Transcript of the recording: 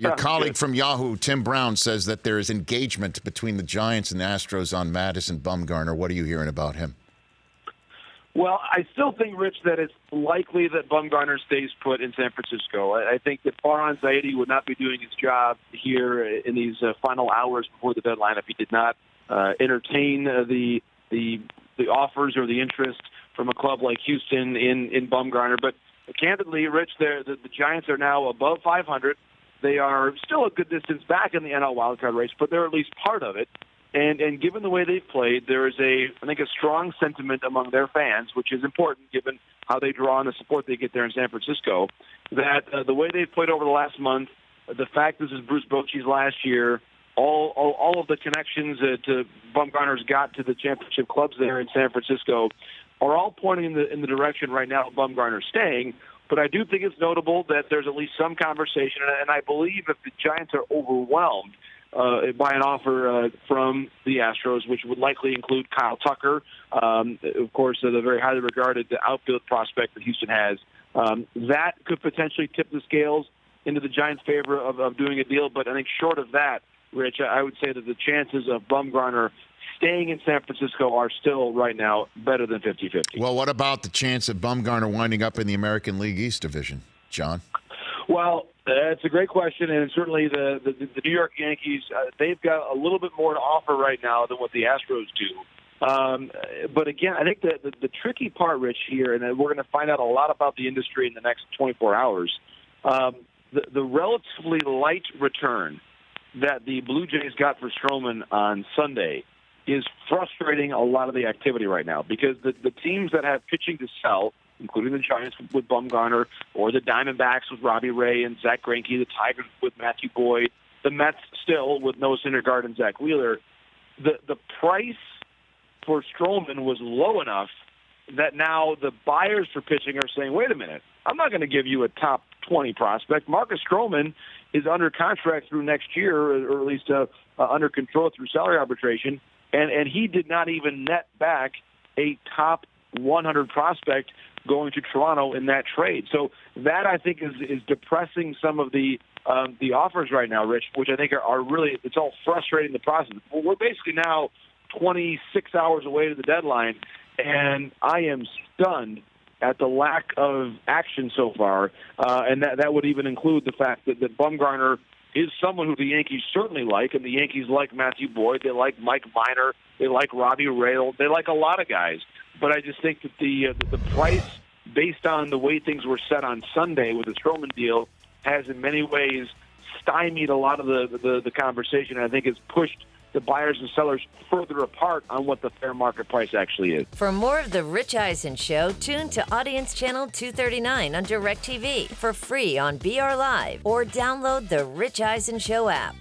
Your colleague from Yahoo, Tim Brown, says that there is engagement between the Giants and the Astros on Madison Bumgarner. What are you hearing about him? Well, I still think, Rich, that it's likely that Bumgarner stays put in San Francisco. I think that Farhan Zaidi would not be doing his job here in these final hours before the deadline if he did not entertain the offers or the interest from a club like Houston in Bumgarner. But candidly, Rich, the Giants are now above 500. They are still a good distance back in the NL wildcard race, but they're at least part of it. And given the way they've played, there is I think a strong sentiment among their fans, which is important given how they draw on the support they get there in San Francisco, that the way they've played over the last month, the fact this is Bruce Bochy's last year, all of the connections to Bumgarner's got to the championship clubs there in San Francisco are all pointing in the direction right now of Bumgarner staying. But I do think it's notable that there's at least some conversation, and I believe if the Giants are overwhelmed by an offer from the Astros, which would likely include Kyle Tucker, of course, the very highly regarded outfield prospect that Houston has. That could potentially tip the scales into the Giants' favor of doing a deal. But I think short of that, Rich, I would say that the chances of Bumgarner staying in San Francisco are still right now better than 50-50. Well, what about the chance of Bumgarner winding up in the American League East Division, John? Well, it's a great question, and certainly the New York Yankees, they've got a little bit more to offer right now than what the Astros do. But again, I think the tricky part, Rich, here, and we're going to find out a lot about the industry in the next 24 hours, the relatively light return that the Blue Jays got for Stroman on Sunday is frustrating a lot of the activity right now because the teams that have pitching to sell, including the Giants with Bumgarner, or the Diamondbacks with Robbie Ray and Zach Greinke, the Tigers with Matthew Boyd, the Mets still with Noah Syndergaard and Zach Wheeler, the price for Stroman was low enough that now the buyers for pitching are saying, wait a minute, I'm not going to give you a top 20 prospect. Marcus Stroman is under contract through next year, or at least under control through salary arbitration, and he did not even net back a top 100 prospect going to Toronto in that trade. So that, I think, is depressing some of the offers right now, Rich, which I think are really, it's all frustrating the process. We're basically now 26 hours away to the deadline, and I am stunned at the lack of action so far, and that would even include the fact that Bumgarner is someone who the Yankees certainly like, and the Yankees like Matthew Boyd, they like Mike Minor, they like Robbie Ray, they like a lot of guys. But I just think that the price, based on the way things were set on Sunday with the Stroman deal, has in many ways stymied a lot of the conversation. I think it's pushed the buyers and sellers further apart on what the fair market price actually is. For more of The Rich Eisen Show, tune to Audience Channel 239 on DirecTV for free on BR Live or download the Rich Eisen Show app.